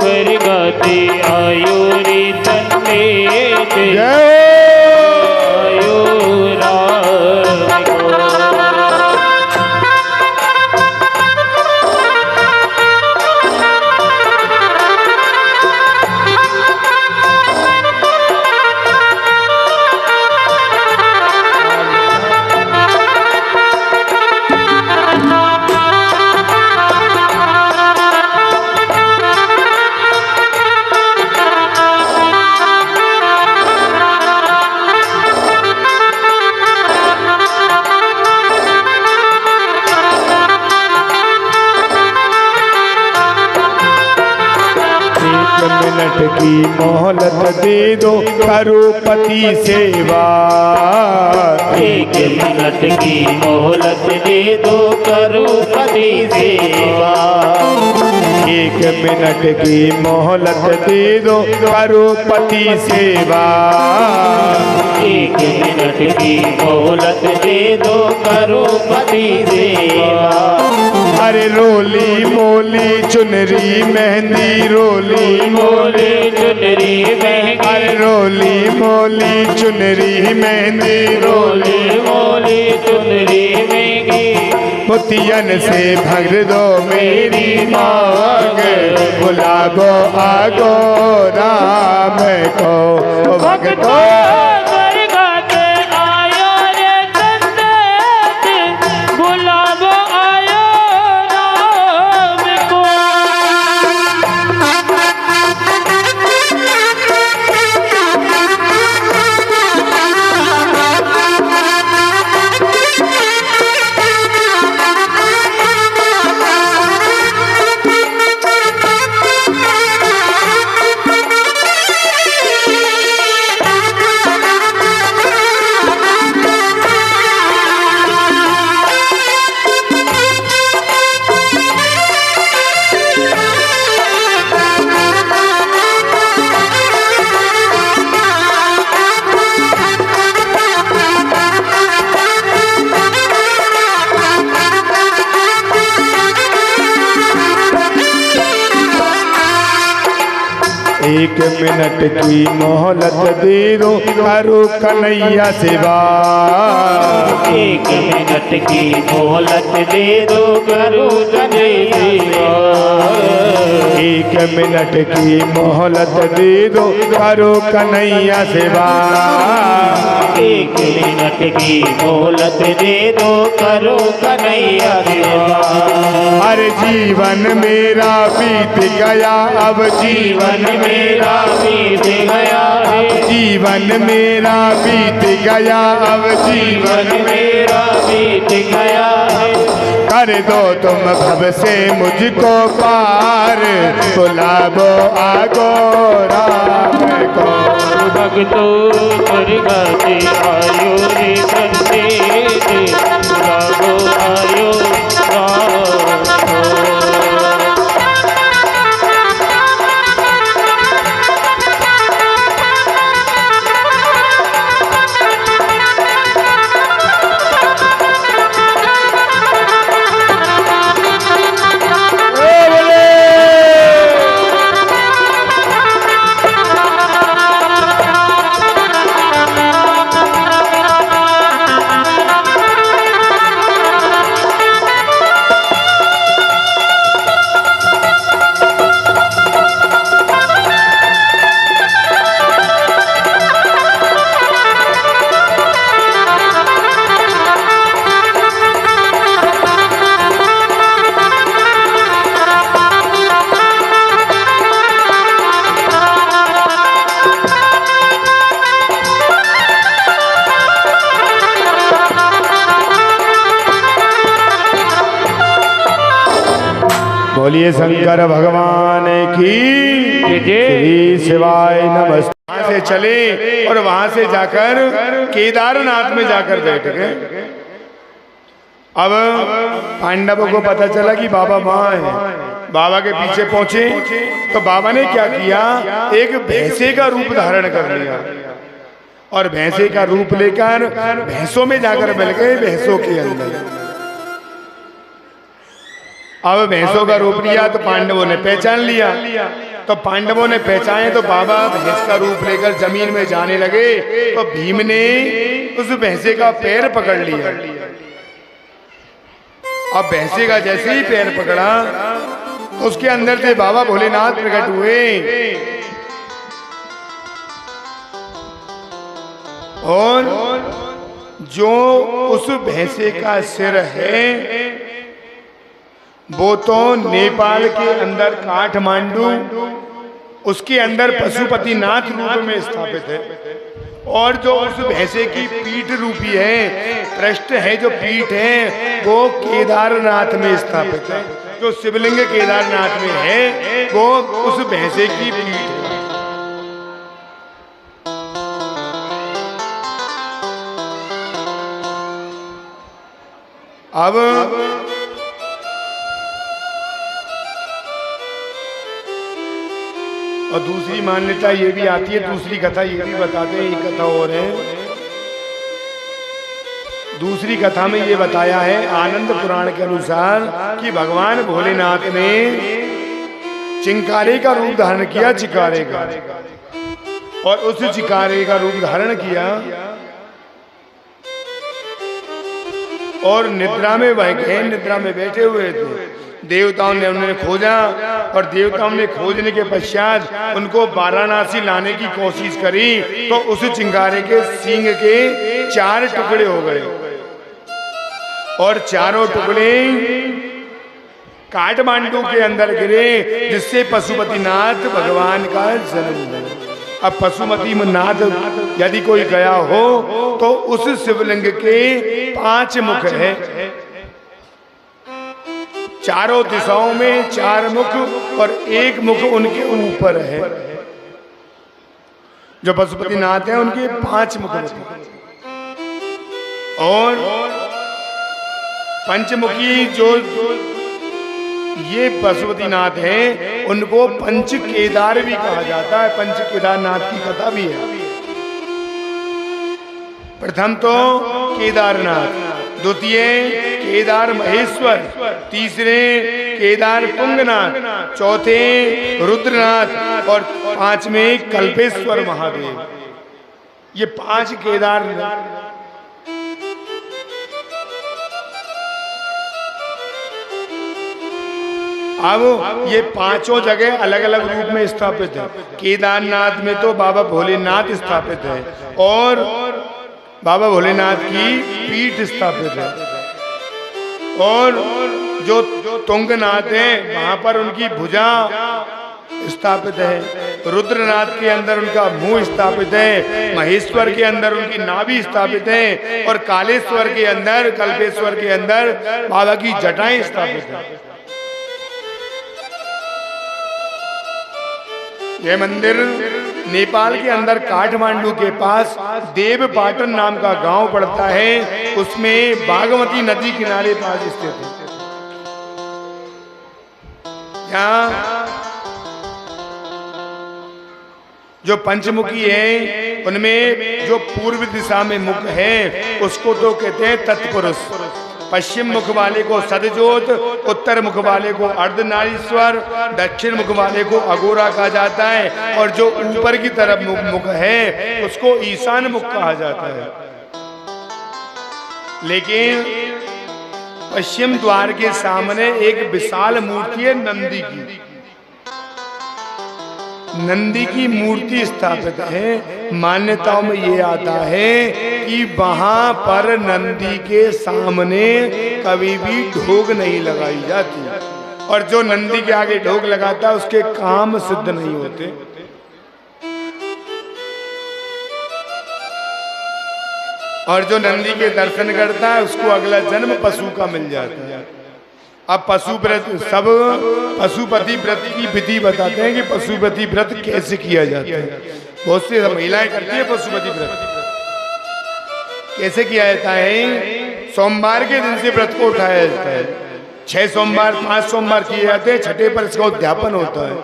स्वर्ग से आयो रे संदेश, जय आयो की मोहलत दे दो, करो पति सेवा। 1 मिनट की मोहलत दे दो, करो पति सेवा। 1 मिनट की मोहलत दे दो, करो पति सेवा। 1 मिनट की मोहलत दे दो, करो पति सेवा। अरे रोली मोली चुनरी मेहंदी, रोली मोली चुनरी महंगी, अरे रोली मोली चुनरी मेहंदी, रोली मोली चुनरी महंगी। मोतियन से भर दो मेरी मांग, बुलागो आगो राम को भगतो। एक मिनट की मोहलत दे दो, करो कन्हैया सेवा। 1 मिनट की मोहलत दे दो, करो कन्हैया सेवा। 1 मिनट की मोहलत दे दो, करो कन्हैया सेवा। 1 मिनट की मोहलत दे दो, करो कन्हैया सेवा। अरे जीवन मेरा बीत गया, अब जीवन मेरा बीत गया है, जीवन मेरा बीत गया, अब जीवन मेरा बीत गया है। कर दो तुम भव से मुझको पार, बुलावो आगो राम को। भक्तो स्वर्गति आयो रे बंदे, बुलावो आयो राम को। बोलिए शंकर भगवान की श्री शिवाय नमस्ते। वहां से चले और वहां से जाकर केदारनाथ में जाकर बैठ गए। अब पांडवों को पता चला कि बाबा वहां है। बाबा के पीछे पहुंचे तो बाबा ने क्या किया, एक भैंसे का रूप धारण कर लिया और भैंसे का रूप लेकर भैंसों में जाकर मिल गए, भैंसों के अंदर। अब भैंसों का रूप लिया तो पांडवों ने पहचान लिया। तो पांडवों ने पहचाने तो बाबा भैंस का रूप लेकर जमीन में जाने लगे तो भीम ने उस भैंसे का पैर पकड़ लिया। अब भैंसे का जैसे ही पैर पकड़ा तो उसके अंदर से बाबा भोलेनाथ प्रकट हुए और जो उस भैंसे का सिर है वो तो नेपाल के अंदर काठमांडू उसके अंदर पशुपतिनाथ रूप में स्थापित है और जो उस भैंसे की पीठ रूपी है, पृष्ठ है, जो पीठ है वो केदारनाथ में स्थापित है। जो शिवलिंग केदारनाथ में है वो उस भैंसे की पीठ है। अब और दूसरी मान्यता ये भी आती है, दूसरी कथा ये भी बताते हैं, एक कथा और है। दूसरी कथा में ये बताया है आनंद पुराण के अनुसार कि भगवान भोलेनाथ ने चिंकारे का रूप धारण किया, चिकारे का, और उस चिकारे का रूप धारण किया और निद्रा में वह गहन निद्रा में बैठे हुए थे। देवताओं ने उन्हें खोजा और देवताओं ने खोजने के पश्चात उनको वाराणसी लाने की कोशिश करी, तो उस चिंगारे के सींग के 4 टुकड़े हो गए और चारों टुकड़े काठमांडू के अंदर गिरे, जिससे पशुपतिनाथ भगवान का जन्म हुआ। अब पशुपतिनाथ यदि कोई गया हो तो उस शिवलिंग के 5 मुख है, चारों दिशाओं में 4 मुख और 1 मुख उनके ऊपर है। जो पशुपतिनाथ हैं उनके 5 मुख और पंचमुखी जो ये पशुपतिनाथ हैं उनको पंच केदार भी कहा जाता है। पंच केदारनाथ की कथा भी है। प्रथम तो केदारनाथ, द्वितीय केदार महेश्वर, तीसरे केदार पुंगनाथ, चौथे रुद्रनाथ और 5वें कल्पेश्वर महादेव। ये 5 केदार। अब ये 5 जगह अलग अलग रूप में स्थापित है। केदारनाथ में तो बाबा भोलेनाथ स्थापित है और बाबा भोलेनाथ की पीठ स्थापित है, और जो तुंगनाथ है वहां पर उनकी भुजा स्थापित है। रुद्रनाथ के अंदर उनका मुंह स्थापित है, महेश्वर के अंदर उनकी नाभि स्थापित है और कालेश्वर के अंदर, कल्पेश्वर के अंदर बाबा की जटाएं स्थापित है। यह मंदिर नेपाल के अंदर काठमांडू के पास देवपाटन नाम का गांव पड़ता है, उसमें बागमती नदी किनारे पास स्थित है। यहाँ जो पंचमुखी है उनमें जो पूर्व दिशा में मुख है उसको तो कहते हैं तत्पुरुष, पश्चिम मुख वाले को सदजोत, उत्तर मुख वाले को अर्धनारीश्वर, दक्षिण मुख वाले को अघोरा कहा जाता है, और जो ऊपर की तरफ मुख है उसको ईशान मुख कहा जाता है। लेकिन पश्चिम द्वार के सामने एक विशाल मूर्ति है नंदी की। नंदी की मूर्ति स्थापित है। मान्यताओं में ये आता है कि वहां पर नंदी के सामने कभी भी ढोग नहीं लगाई जाती, और जो नंदी के आगे ढोग लगाता है उसके काम सिद्ध नहीं होते। और जो नंदी के दर्शन करता है उसको अगला जन्म पशु का मिल जाता है। अब पशु व्रत, सब पशुपति व्रत की विधि बताते हैं कि पशुपति व्रत कैसे किया जाता है। बहुत सी महिलाएं करती है पशुपति व्रत। कैसे किया जाता है? सोमवार के दिन से व्रत को उठाया जाता है। 6 सोमवार 5 सोमवार किए जाते हैं, छठे पर इसका उद्यापन होता है।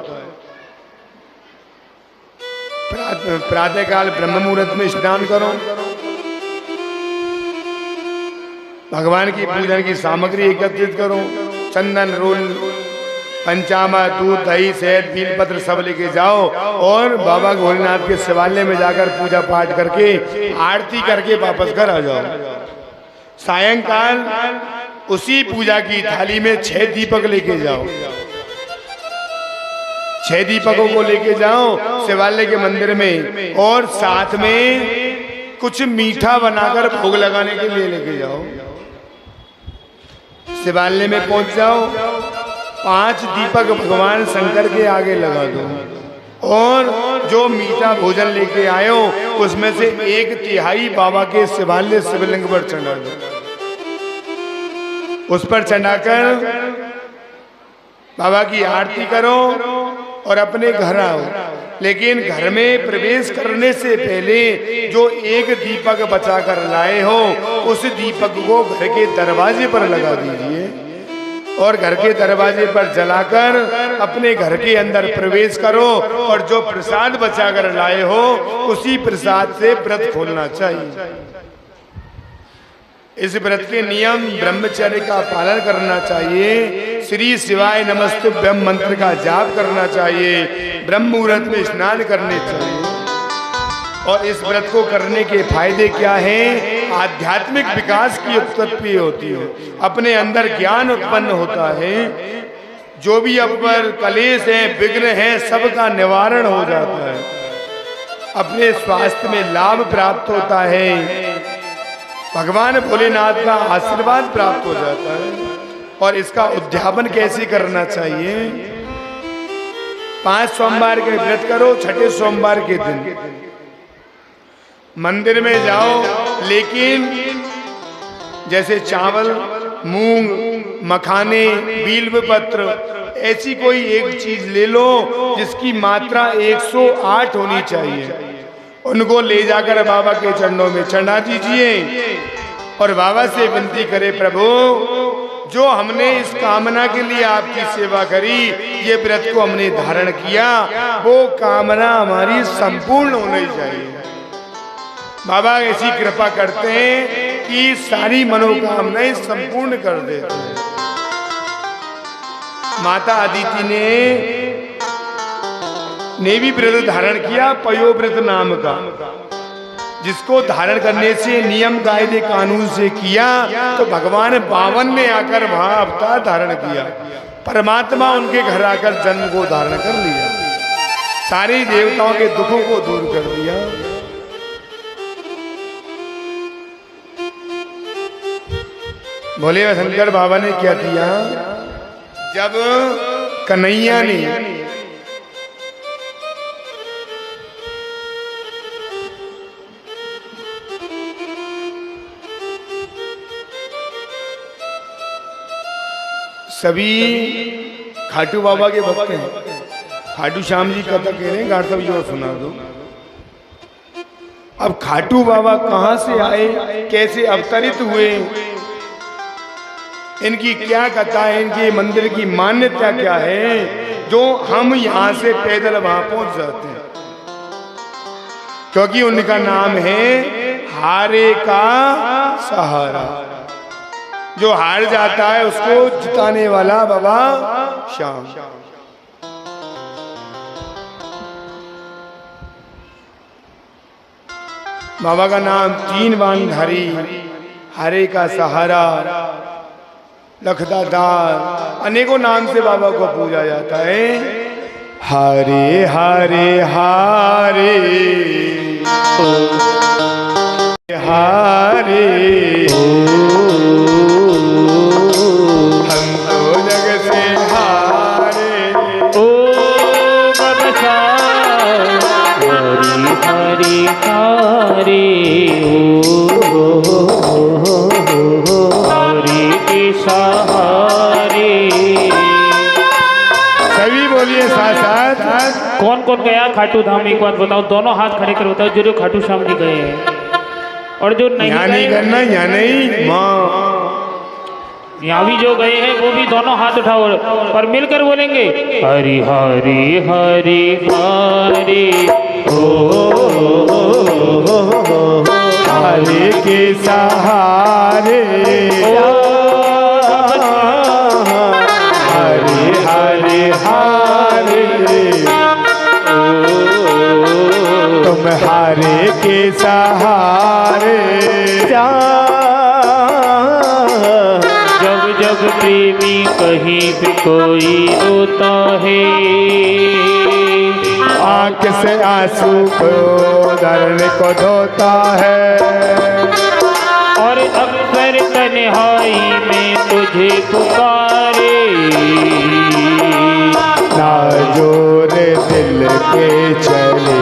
प्रातःकाल ब्रह्म मुहूर्त में स्नान करो, भगवान की पूजन की सामग्री एकत्रित करो, चंदन, रोल, पंचामृत, दूध, दही, शहद, बेलपत्र सब लेके जाओ और बाबा भोलेनाथ के शिवालय में जाकर पूजा पाठ करके आरती करके वापस घर आ जाओ। सायंकाल उसी पूजा की थाली में 6 दीपक लेके जाओ। 6 दीपकों को लेके जाओ शिवालय के मंदिर में, और साथ में कुछ मीठा बनाकर भोग लगाने के लिए लेके जाओ। शिवालय में पहुंच जाओ, 5 दीपक भगवान शंकर के आगे लगा दो, और जो मीठा भोजन लेके आए हो उसमें से 1/3 बाबा के शिवालय शिवलिंग पर चढ़ा दो। उस पर चढ़ाकर बाबा की आरती करो और अपने घर आओ। लेकिन घर में प्रवेश करने से पहले जो एक दीपक बचा कर लाए हो उस दीपक को घर के दरवाजे पर लगा दीजिए और घर के दरवाजे पर जलाकर अपने घर के अंदर प्रवेश करो और जो प्रसाद बचा कर लाए हो उसी प्रसाद से व्रत खोलना चाहिए। इस व्रत के नियम ब्रह्मचर्य का पालन करना चाहिए, श्री शिवाय नमस्तुभ्यम मंत्र का जाप करना चाहिए, ब्रह्म मुहूर्त में स्नान करने चाहिए। और इस व्रत को करने के फायदे क्या हैं? आध्यात्मिक विकास की उत्पत्ति होती है, अपने अंदर ज्ञान उत्पन्न होता है, जो भी अब पर कलेश है विघ्न है सबका निवारण हो जाता है, अपने स्वास्थ्य में लाभ प्राप्त होता है, भगवान भोलेनाथ का आशीर्वाद प्राप्त हो जाता है। और इसका उद्यापन कैसे करना चाहिए? 5 सोमवार के व्रत करो, छठे सोमवार के दिन मंदिर में जाओ, लेकिन जैसे चावल, मूंग, मखाने, बिल्व पत्र, ऐसी कोई एक चीज ले लो जिसकी मात्रा 108 होनी चाहिए, उनको ले जाकर बाबा के चरणों में चढ़ा दीजिए और बाबा से विनती करे, प्रभु जो हमने इस कामना के लिए आपकी सेवा करी, ये व्रत को हमने धारण किया, वो कामना हमारी संपूर्ण होनी चाहिए। बाबा ऐसी कृपा करते हैं कि सारी मनोकामनाएं संपूर्ण कर देते हैं। माता अदिति ने भी व्रत धारण किया, पयोव्रत नाम का, जिसको धारण करने से नियम कायदे कानून से किया तो भगवान 52 ने आकर वहां अवतार धारण किया, परमात्मा उनके घर आकर जन्म को धारण कर लिया, सारे देवताओं के दुखों को दूर कर दिया। भोले शंकर बाबा ने क्या किया? जब कन्हैया ने सभी खाटू बाबा के भक्त हैं, खाटू श्याम जी कथा कह रहे हैं, गाड़ साहब जो सुना दो। अब खाटू बाबा कहां से आए, कैसे अवतरित हुए, इनकी क्या कथा है, इनके मंदिर की मान्यता क्या है, जो हम यहां से पैदल वहां पहुंच जाते हैं, क्योंकि उनका नाम है हारे का सहारा। जो हार जाता है उसको जिताने वाला बाबा श्याम। बाबा का नाम 3 बाणधारी, हारे का सहारा, लखदादार, अनेकों नाम से बाबा को पूजा जाता है। हारे हारे हारे हारे हम तो जग से हारे, ओ बाबा हरी हरी हारे, हरी के सहारे। सभी बोलिए साथ साथ। कौन कौन गया खाटू धाम, एक बात बताओ, दोनों हाथ खड़े कर बताओ, जो खाटू श्याम जी गए हैं और जो नहीं यहाँ नहीं करना, यहाँ नहीं माँ, यहाँ भी जो गए हैं वो भी दोनों हाथ उठाओ और मिलकर बोलेंगे हरी हरी हरी हरी, हारे के सहारे, हारे हारे हारे, तुम हारे के सहारे। जब जब प्रेमी कहीं भी कोई रोता है, आंख से आंसू को धरने को धोता है, और अक्सर तन्हाई में तुझे पुकारे, ना जोर दिल के चले,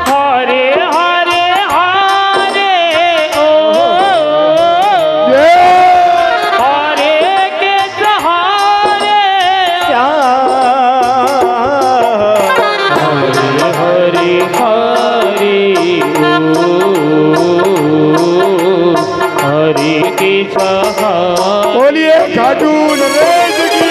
हारे हारे हारे ओ, हारे के सहारे, हरि हरि हरि की सहाय। बोलिए खाटू नरेश की।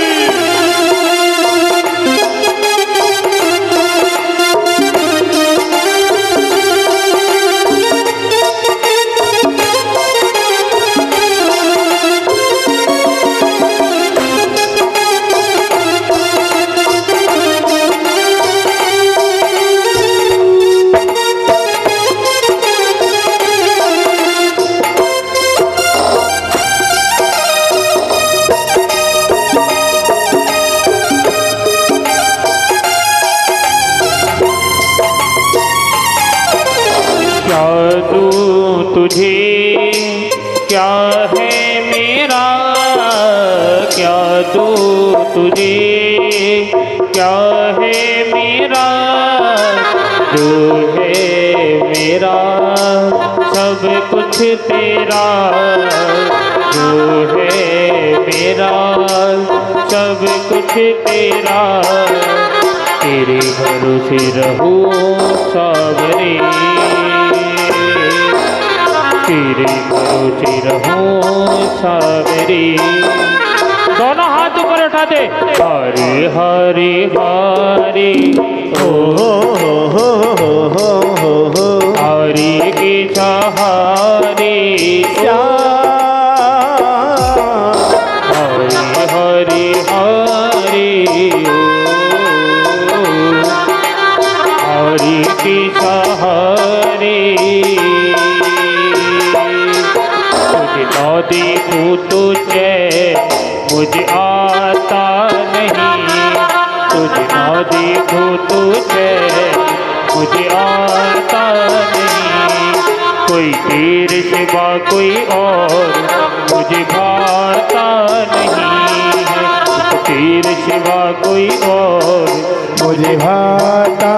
क्या दूं तुझे क्या है मेरा, क्या दूं तुझे क्या है मेरा, जो है मेरा सब कुछ तेरा, जो है मेरा सब कुछ तेरा। तेरे भरोसे रहूं सावरे, तेरे भरोसे रहूं सावरे। दोनों हाथ ऊपर उठा दे। हरे हरे हरे हरे के सहारे हरे हरे हरे हरि के सहारे। तुझे न देखूं तो चैन मुझे आता नहीं, तुझे न देखूं तो चैन मुझे आता नहीं। कोई तेरे सिवा कोई और मुझे भाता नहीं है, तेरे सिवा कोई और मुझे भाता